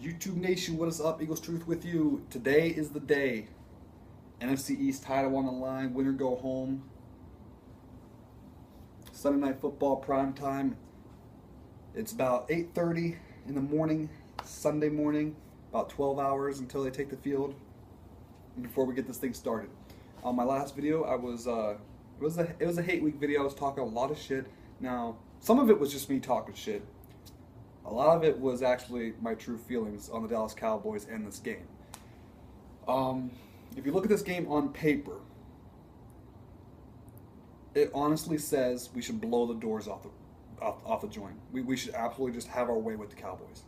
YouTube Nation, what is up? Eagles Truth with you. Today is the day. NFC East title on the line. Winner go home. Sunday Night Football prime time. It's about 8:30 in the morning, Sunday morning. About 12 hours until they take the field. Before we get this thing started. On my last video, it was a hate week video. I was talking a lot of shit. Now, some of it was just me talking shit. A lot of it was actually my true feelings on the Dallas Cowboys and this game. If you look at this game on paper, it honestly says we should blow the doors off the joint. We should absolutely just have our way with the Cowboys.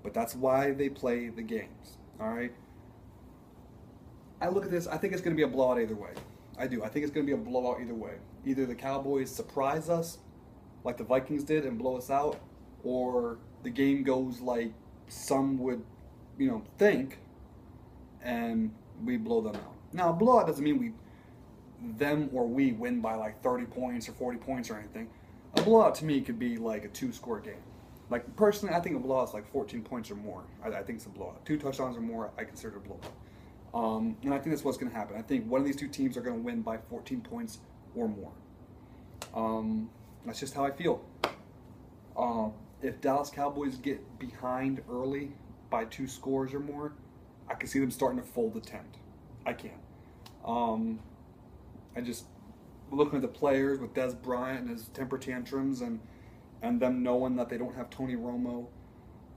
But that's why they play the games. All right. I look at this. I think it's going to be a blowout either way. I do. I think it's going to be a blowout either way. Either the Cowboys surprise us, like the Vikings did, and blow us out, or the game goes like some would, think, and we blow them out. Now, a blowout doesn't mean we win by like 30 points or 40 points or anything. A blowout to me could be like a 2-score game. Like, personally, I think a blowout is like 14 points or more. I think it's a blowout. 2 touchdowns or more, I consider a blowout. And I think that's what's going to happen. I think one of these two teams are going to win by 14 points or more. That's just how I feel. If Dallas Cowboys get behind early by 2 scores or more, I can see them starting to fold the tent. I can. I just looking at the players with Dez Bryant and his temper tantrums and them knowing that they don't have Tony Romo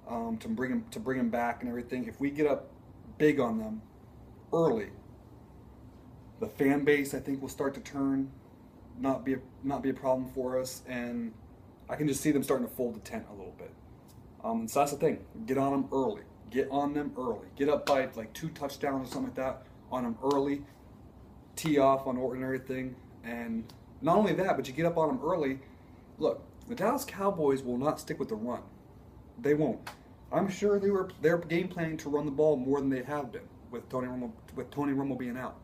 to bring him back and everything. If we get up big on them early, the fan base I think will start to turn, not be a problem for us, and I can just see them starting to fold the tent a little bit. So that's the thing. Get on them early. Get on them early. Get up by like 2 touchdowns or something like that on them early. Tee off on Orton and everything. And not only that, but you get up on them early. Look, the Dallas Cowboys will not stick with the run. They won't. I'm sure they're game planning to run the ball more than they have been with Tony Romo being out.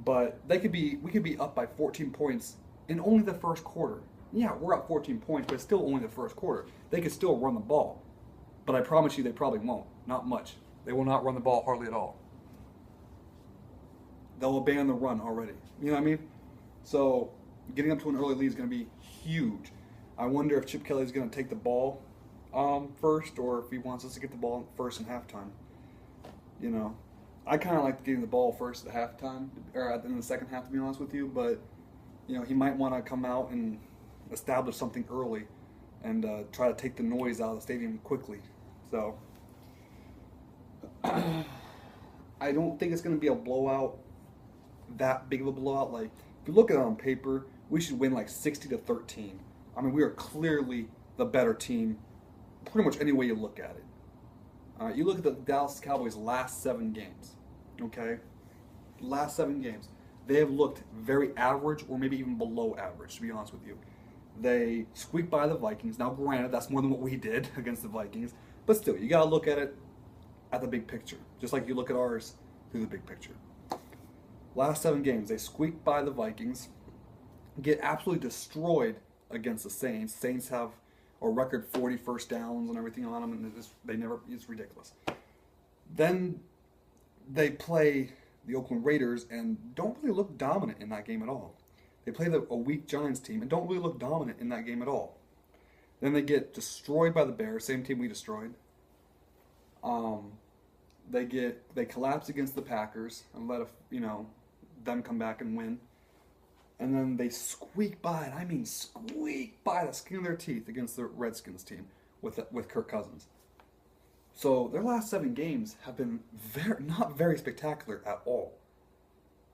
But we could be up by 14 points in only the first quarter. Yeah, we're up 14 points, but it's still only the first quarter. They could still run the ball. But I promise you they probably won't. Not much. They will not run the ball hardly at all. They'll abandon the run already. You know what I mean? So getting up to an early lead is going to be huge. I wonder if Chip Kelly is going to take the ball first, or if he wants us to get the ball first in halftime. I kind of like getting the ball first at halftime, or in the second half, to be honest with you. But he might want to come out and establish something early and try to take the noise out of the stadium quickly. So I don't think it's going to be a blowout, that big of a blowout. Like, if you look at it on paper, we should win like 60-13. I mean, we are clearly the better team pretty much any way you look at it. You look at the Dallas Cowboys' last 7 games, okay? Last 7 games. They have looked very average or maybe even below average, to be honest with you. They squeaked by the Vikings. Now, granted, that's more than what we did against the Vikings. But still, you got to look at it at the big picture, just like you look at ours through the big picture. Last 7 games, they squeaked by the Vikings, get absolutely destroyed against the Saints. Saints have a record 40 first downs and everything on them, and it's ridiculous. Then they play the Oakland Raiders and don't really look dominant in that game at all. They play a weak Giants team and don't really look dominant in that game at all. Then they get destroyed by the Bears, same team we destroyed. They collapse against the Packers and let them come back and win. And then they squeak by, and I mean squeak by the skin of their teeth against the Redskins team with Kirk Cousins. So their last 7 games have been not very spectacular at all.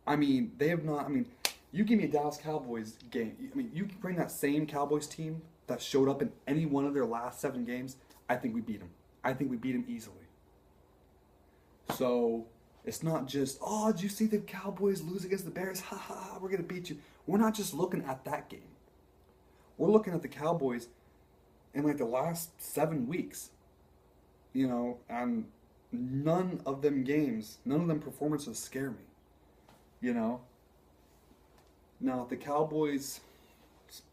I mean, they have not. I mean, you give me a Dallas Cowboys game. I mean, you bring that same Cowboys team that showed up in any one of their last 7 games. I think we beat them. I think we beat them easily. So it's not just, oh, did you see the Cowboys lose against the Bears? Ha ha ha, we're going to beat you. We're not just looking at that game. We're looking at the Cowboys in like the last 7 weeks. And none of them performances scare me. Now, if the Cowboys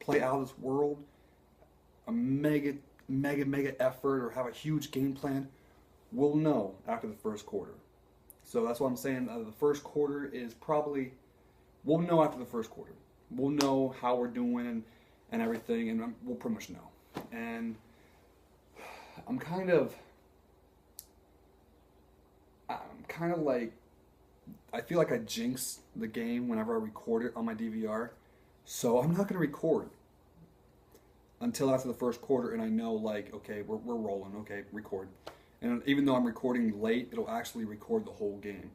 play out of this world, a mega effort or have a huge game plan, we'll know after the first quarter. So that's what I'm saying. The first quarter is probably, we'll know after the first quarter. We'll know how we're doing and everything, and we'll pretty much know. And I'm kind of like, I feel like I jinx the game whenever I record it on my DVR. So I'm not going to record until after the first quarter, and I know, like, okay, we're rolling. Okay, record. And even though I'm recording late, it'll actually record the whole game,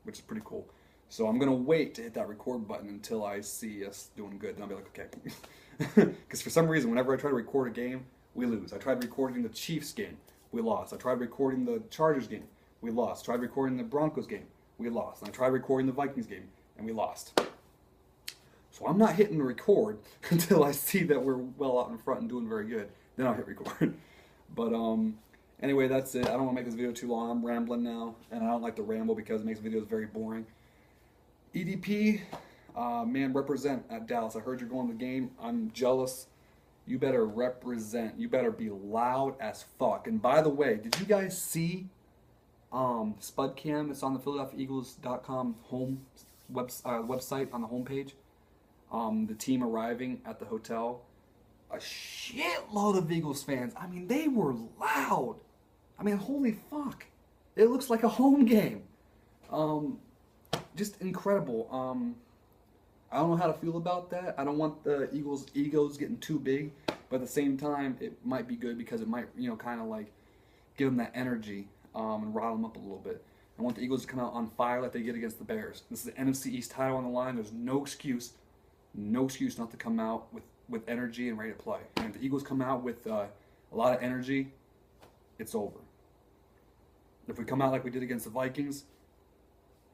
which is pretty cool. So I'm going to wait to hit that record button until I see us doing good. And I'll be like, okay. Because for some reason, whenever I try to record a game, we lose. I tried recording the Chiefs game. We lost. I tried recording the Chargers game. We lost. I tried recording the Broncos game. We lost. And I tried recording the Vikings game. And we lost. So I'm not hitting record until I see that we're well out in front and doing very good. Then I'll hit record. But anyway, that's it. I don't want to make this video too long. I'm rambling now. And I don't like to ramble because it makes videos very boring. EDP, man, represent at Dallas. I heard you're going to the game. I'm jealous. You better represent. You better be loud as fuck. And by the way, did you guys see Spud Cam? It's on the PhiladelphiaEagles.com home website on the homepage. The team arriving at the hotel. A shitload of Eagles fans. I mean, they were loud. I mean, holy fuck. It looks like a home game. Just incredible. I don't know how to feel about that. I don't want the Eagles' egos getting too big, but at the same time, it might be good because it might, kind of like give them that energy and rile them up a little bit. I want the Eagles to come out on fire like they did against the Bears. This is the NFC East title on the line. There's no excuse not to come out with energy and ready to play. And if the Eagles come out with a lot of energy, it's over. If we come out like we did against the Vikings,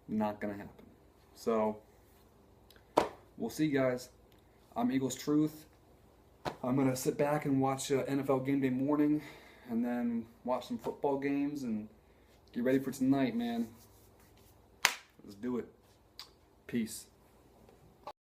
not going to happen. So, we'll see, guys. I'm Eagles Truth. I'm going to sit back and watch NFL Game Day Morning and then watch some football games and get ready for tonight, man. Let's do it. Peace.